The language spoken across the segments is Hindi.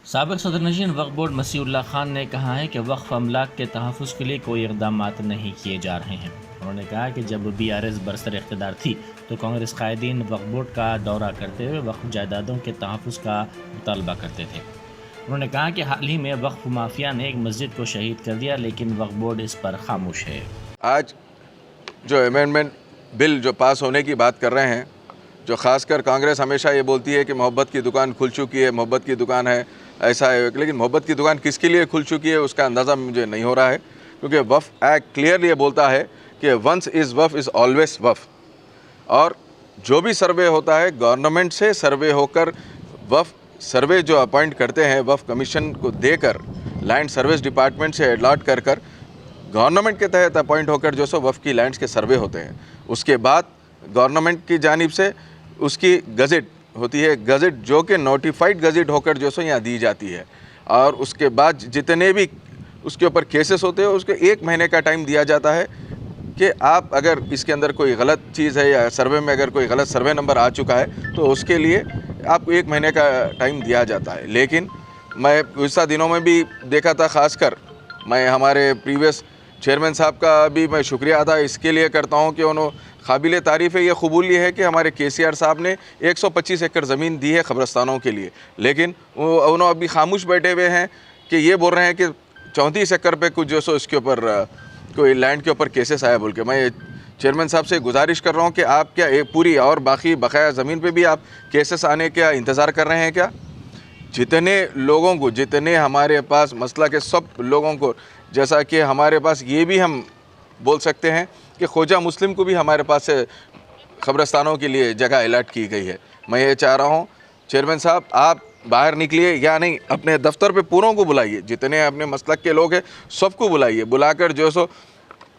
साबिक़ सदरनशीन वक्फ़ बोर्ड मसीहुल्लाह खान ने कहा है कि वक्फ़ अमलाक के तहफ़्फ़ुज़ के लिए कोई इक़दामात नहीं किए जा रहे हैं। उन्होंने कहा कि जब BRS बरसर इक़्तिदार थी तो कांग्रेस कायदीन वक्फ़ बोर्ड का दौरा करते हुए वक्फ़ जायदादों के तहफ़्फ़ुज़ का मुतालबा करते थे। उन्होंने कहा कि हाल ही में वक्फ़ माफिया ने एक मस्जिद को शहीद कर दिया, लेकिन वक्फ़ बोर्ड इस पर खामोश है। आज जो अमेंडमेंट बिल जो पास होने की बात कर रहे हैं, जो ख़ासकर कांग्रेस हमेशा ये बोलती है कि मोहब्बत की दुकान खुल चुकी है, मोहब्बत की दुकान है, ऐसा है, लेकिन मोहब्बत की दुकान किसके लिए खुल चुकी है उसका अंदाज़ा मुझे नहीं हो रहा है, क्योंकि वफ़ एक्ट क्लियरली ये बोलता है कि वंस इज़ वफ़ इज़ ऑलवेज़ वफ़। और जो भी सर्वे होता है गवर्नमेंट से सर्वे होकर वफ़ सर्वे जो अपॉइंट करते हैं वफ़ कमीशन को देकर लैंड सर्विस डिपार्टमेंट से अलॉट कर गवर्नमेंट के तहत अपॉइंट होकर जो सो वफ़ की लैंड्स के सर्वे होते हैं। उसके बाद गवर्नमेंट की जानिब से उसकी गज़ट होती है, गज़ट जो कि नोटिफाइड गज़ट होकर जो सो यहाँ दी जाती है। और उसके बाद जितने भी उसके ऊपर केसेस होते हैं उसको 1 महीने का टाइम दिया जाता है कि आप अगर इसके अंदर कोई गलत चीज़ है या सर्वे में अगर कोई गलत सर्वे नंबर आ चुका है तो उसके लिए आपको 1 महीने का टाइम दिया जाता है। लेकिन मैं गुज़िश्ता दिनों में भी देखा था, ख़ासकर मैं हमारे प्रीवियस चेयरमैन साहब का भी मैं शुक्रिया अदा इसके लिए करता हूँ कि उन्होंने काबिल तारीफ़ है, ये कबूली है कि हमारे KCR साहब ने 125 एकड़ ज़मीन दी है क़ब्रस्तानों के लिए, लेकिन उन्होंने अभी खामोश बैठे हुए हैं कि ये बोल रहे हैं कि 34 एकड़ पे कुछ जो सो इसके ऊपर कोई लैंड के ऊपर केसेस आया बोल के। मैं चेयरमैन साहब से गुजारिश कर रहा हूँ कि आप क्या एक पूरी और बाकी बकाया ज़मीन पे भी आप केसेस आने का इंतज़ार कर रहे हैं क्या? जितने लोगों को, जितने हमारे पास मसला के सब लोगों को, जैसा कि हमारे पास ये भी हम बोल सकते हैं कि ख्वाजा मुस्लिम को भी हमारे पास से क़ब्रस्तानों के लिए जगह अलॉट की गई है। मैं ये चाह रहा हूँ चेयरमैन साहब आप बाहर निकलिए या नहीं, अपने दफ्तर पे पूरों को बुलाइए, जितने अपने मसलक के लोग हैं सबको बुलाइए, बुलाकर जो सो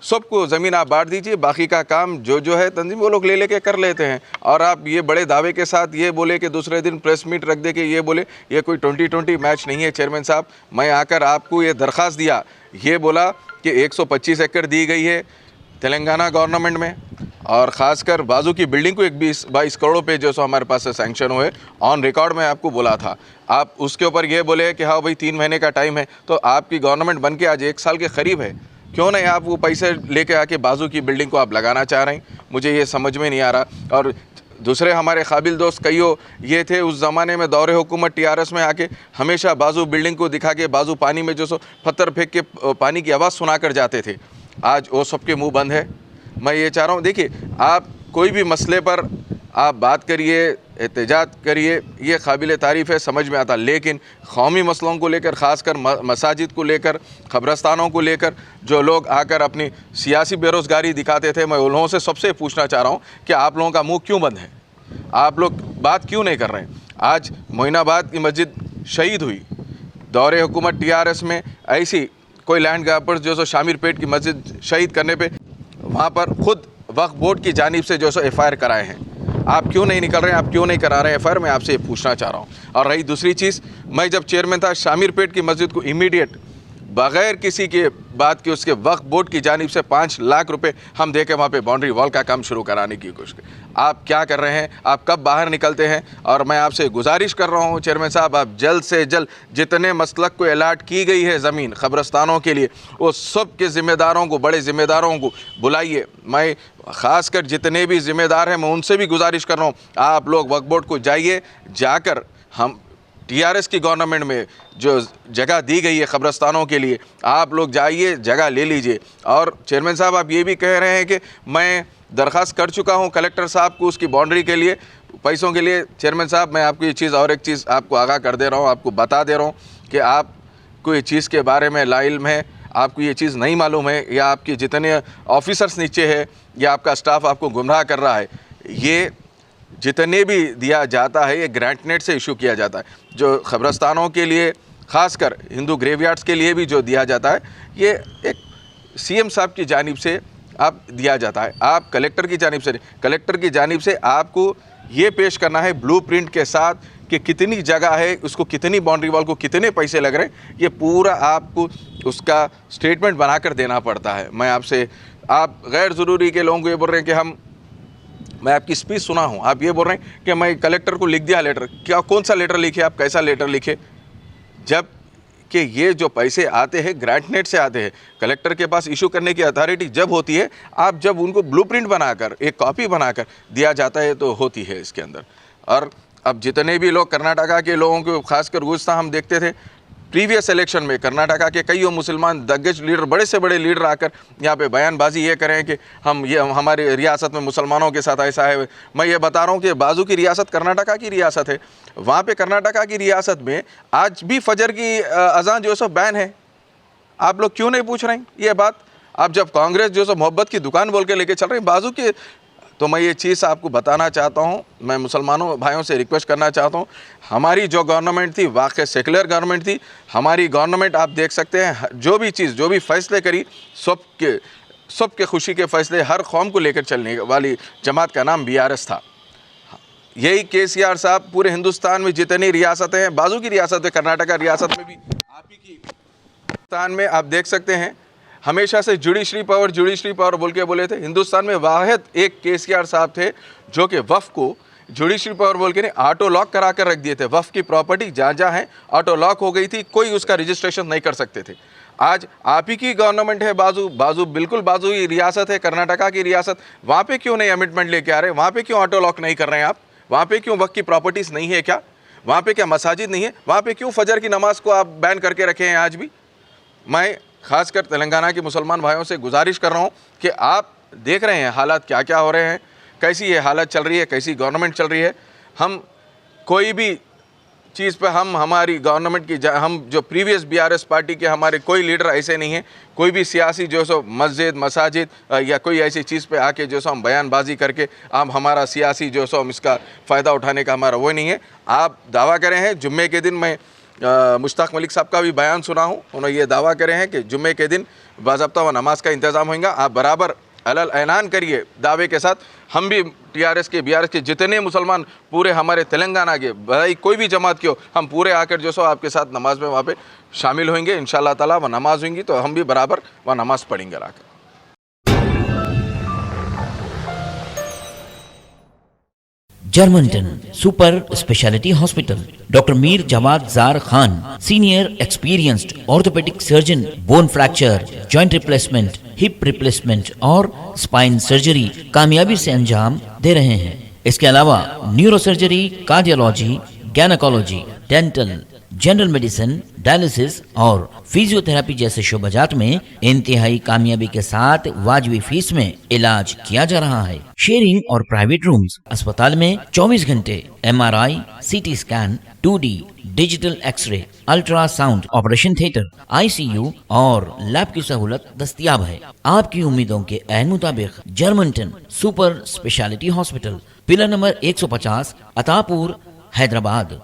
सबको ज़मीन आप बांट दीजिए, बाकी का काम जो है तंजीम वो लोग ले लेके कर लेते हैं। और आप ये बड़े दावे के साथ ये बोले कि दूसरे दिन प्रेस मीट रख दे के ये बोले ये कोई 2020 मैच नहीं है। चेयरमैन साहब मैं आकर आपको ये दरख्वास्त दिया, ये बोला कि 125 एकड़ दी गई है तेलंगाना गवर्नमेंट में, और ख़ासकर बाजू की बिल्डिंग को 22 करोड़ पे जो सो हमारे पास से सैंक्शन हुए, ऑन रिकॉर्ड में आपको बोला था। आप उसके ऊपर ये बोले कि हाँ भाई 3 महीने का टाइम है, तो आपकी गवर्नमेंट बन के आज 1 साल के करीब है, क्यों नहीं आप वो पैसे लेके आके बाजू की बिल्डिंग को आप लगाना चाह रहे हैं? मुझे ये समझ में नहीं आ रहा। और दूसरे हमारे काबिल दोस्त कईयों ये थे उस ज़माने में दौरे हुकूमत TRS में आके हमेशा बाजू बिल्डिंग को दिखा के बाजू पानी में जो सो पत्थर फेंक के पानी की आवाज़ सुना कर जाते थे। आज वो सबके मुंह बंद है। मैं ये चाह रहा हूँ, देखिए आप कोई भी मसले पर आप बात करिए, एहतजाज करिए, ये काबिल तारीफ़ है, समझ में आता, लेकिन कौमी मसलों को लेकर, ख़ासकर मसाजिद को लेकर, क़ब्रस्तानों को लेकर जो लोग आकर अपनी सियासी बेरोज़गारी दिखाते थे, मैं उन लोगों से सबसे पूछना चाह रहा हूँ कि आप लोगों का मुँह क्यों बंद है? आप लोग बात क्यों नहीं कर रहे हैं? आज मोइनाबाद की मस्जिद शहीद हुई, दौरे हुकूमत TRS में ऐसी कोई लैंड ग्रैबर्स जो सो शामिरपेट की मस्जिद शहीद करने पे वहाँ पर ख़ुद वक्फ बोर्ड की जानिब से जो सो FIR कराए हैं। आप क्यों नहीं निकल रहे हैं? आप क्यों नहीं करा रहे हैं FIR? मैं आपसे ये पूछना चाह रहा हूँ। और रही दूसरी चीज़, मैं जब चेयरमैन था शामिरपेट की मस्जिद को इमीडिएट बग़ैर किसी के बात के उसके वक्फ बोर्ड की जानिब से 5 लाख रुपए हम दे के वहाँ पे बाउंड्री वॉल का काम शुरू कराने की कोशिश की। आप क्या कर रहे हैं? आप कब बाहर निकलते हैं? और मैं आपसे गुजारिश कर रहा हूँ चेयरमैन साहब, आप जल्द से जल्द जितने मसलक को अलॉट की गई है ज़मीन क़ब्रस्तानों के लिए, वो सब के ज़िम्मेदारों को, बड़े ज़िम्मेदारों को बुलाइए। मैं ख़ासकर जितने भी ज़िम्मेदार हैं मैं उनसे भी गुजारिश कर रहा हूँ, आप लोग वक्फ बोर्ड को जाइए, जाकर हम TRS की गवर्नमेंट में जो जगह दी गई है क़ब्रस्तानों के लिए, आप लोग जाइए, जगह ले लीजिए। और चेयरमैन साहब आप ये भी कह रहे हैं कि मैं दरख्वास्त कर चुका हूँ कलेक्टर साहब को उसकी बाउंड्री के लिए, पैसों के लिए। चेयरमैन साहब मैं आपको ये चीज़ और एक चीज़ आपको आगाह कर दे रहा हूँ, आपको बता दे रहा हूँ कि आपको ये चीज़ के बारे में लाइल्म है, आपको ये चीज़ नहीं मालूम है, या आपके जितने ऑफिसर्स नीचे है या आपका स्टाफ आपको गुमराह कर रहा है, ये जितने भी दिया जाता है ये ग्रांट नेट से इशू किया जाता है। जो क़ब्रस्तानों के लिए, ख़ासकर हिंदू ग्रेवयार्ड्स के लिए भी जो दिया जाता है, ये एक CM साहब की जानिब से आप दिया जाता है, आप कलेक्टर की जानिब से नहीं। कलेक्टर की जानिब से आपको ये पेश करना है ब्लूप्रिंट के साथ कि कितनी जगह है, उसको कितनी बाउंड्री वॉल को कितने पैसे लग रहे हैं, ये पूरा आपको उसका स्टेटमेंट बनाकर देना पड़ता है। मैं आपसे, आप गैर ज़रूरी के लोगों को ये बोल रहे हैं कि मैं आपकी स्पीच सुना हूँ, आप ये बोल रहे हैं कि मैं कलेक्टर को लिख दिया लेटर। क्या, कौन सा लेटर लिखे आप? कैसा लेटर लिखे? जब कि ये जो पैसे आते हैं ग्रांटनेट से आते हैं, कलेक्टर के पास इशू करने की अथॉरिटी जब होती है, आप जब उनको ब्लूप्रिंट बनाकर एक कॉपी बनाकर दिया जाता है तो होती है इसके अंदर। और अब जितने भी लोग कर्नाटका के लोगों को खासकर गुस्सा हम देखते थे प्रीवियस इलेक्शन में, कर्नाटका के कई मुसलमान दिग्गज लीडर, बड़े से बड़े लीडर आकर यहाँ पे बयानबाजी ये करें कि हमारे रियासत में मुसलमानों के साथ ऐसा है। मैं ये बता रहा हूँ कि बाजू की रियासत कर्नाटका की रियासत है, वहाँ पे कर्नाटका की रियासत में आज भी फजर की अजान जो सो बैन है। आप लोग क्यों नहीं पूछ रहे हैं ये बात? आप जब कांग्रेस जो सो मोहब्बत की दुकान बोल के लेके चल रहे हैं बाजू की, तो मैं ये चीज़ आपको बताना चाहता हूँ, मैं मुसलमानों भाइयों से रिक्वेस्ट करना चाहता हूँ, हमारी जो गवर्नमेंट थी वाकई सेकुलर गवर्नमेंट थी। हमारी गवर्नमेंट आप देख सकते हैं जो भी चीज़, जो भी फैसले करी, सबके खुशी के फैसले, हर कौम को लेकर चलने वाली जमात का नाम BRS था। यही KCR साहब पूरे हिंदुस्तान में जितनी रियासतें हैं, बाजू की रियासत है कर्नाटका रियासत में भी, आप ही की हिंदुस्तान में आप देख सकते हैं हमेशा से जुडिशरी पावर बोल के बोले थे। हिंदुस्तान में वाहिद एक KCR साहब थे जो कि वफ़ को जुडिशरी पावर बोल के नहीं, ऑटो लॉक करा कर रख दिए थे। वफ़ की प्रॉपर्टी जहाँ जहाँ है ऑटो लॉक हो गई थी, कोई उसका रजिस्ट्रेशन नहीं कर सकते थे। आज आप ही की गवर्नमेंट है, बाजू बिल्कुल बाजू ही रियासत है कर्नाटका की रियासत, वहाँ पे क्यों नहीं अमेंडमेंट लेके आ रहे? वहाँ पे क्यों ऑटो लॉक नहीं कर रहे हैं आप? वहाँ पे क्यों वक़्त की प्रॉपर्टीज़ नहीं है क्या? वहाँ पे क्या मसाजिद नहीं है? वहाँ पे क्यों फजर की नमाज को आप बैन करके रखे हैं आज भी? मैं खासकर तेलंगाना के मुसलमान भाइयों से गुजारिश कर रहा हूँ कि आप देख रहे हैं हालात क्या क्या हो रहे हैं, कैसी ये हालत चल रही है, कैसी गवर्नमेंट चल रही है। हम कोई भी चीज़ पे हमारी गवर्नमेंट की हम जो प्रीवियस BRS पार्टी के हमारे कोई लीडर ऐसे नहीं हैं, कोई भी सियासी जो सो मस्जिद मसाजिद या कोई ऐसी चीज़ पे आके जो सो हम बयानबाजी करके आप हमारा सियासी जो सो हम इसका फ़ायदा उठाने का हमारा वो नहीं है। आप दावा करें हैं जुम्मे के दिन, मैं मुश्ताक मलिक साहब का भी बयान सुना हूँ, उन्होंने ये दावा करे हैं कि जुम्मे के दिन बाज़ाब्ता व नमाज का इंतज़ाम होगा। आप बराबर अलल ऐलान करिए दावे के साथ, हम भी BRS के जितने मुसलमान पूरे हमारे तेलंगाना के, भाई कोई भी जमात के हो, हम पूरे आकर जो सो आपके साथ नमाज में वहाँ पे शामिल होंगे इंशाअल्लाह ताला। वह नमाज होंगी तो हम भी बराबर वह नमाज पढ़ेंगे आकर। Germanten super speciality hospital, doctor Mir Jawad Zar Khan, senior experienced orthopaedic surgeon, bone fracture, joint replacement, hip replacement और स्पाइन सर्जरी कामयाबी से अंजाम दे रहे हैं। इसके अलावा neuro surgery, cardiology, gynaecology, dental, general medicine, dialysis और फिजियोथेरेपी जैसे शोबाजात में इंतहाई कामयाबी के साथ वाजबी फीस में इलाज किया जा रहा है। शेयरिंग और प्राइवेट रूम्स, अस्पताल में 24 घंटे MRI, CT scan, 2D digital x-ray, ultrasound, operation theatre, ICU और लैब की सहूलत दस्तयाब है। आपकी उम्मीदों के ऐन मुताबिक Germanten super speciality hospital, pillar number 150, Attapur, Hyderabad.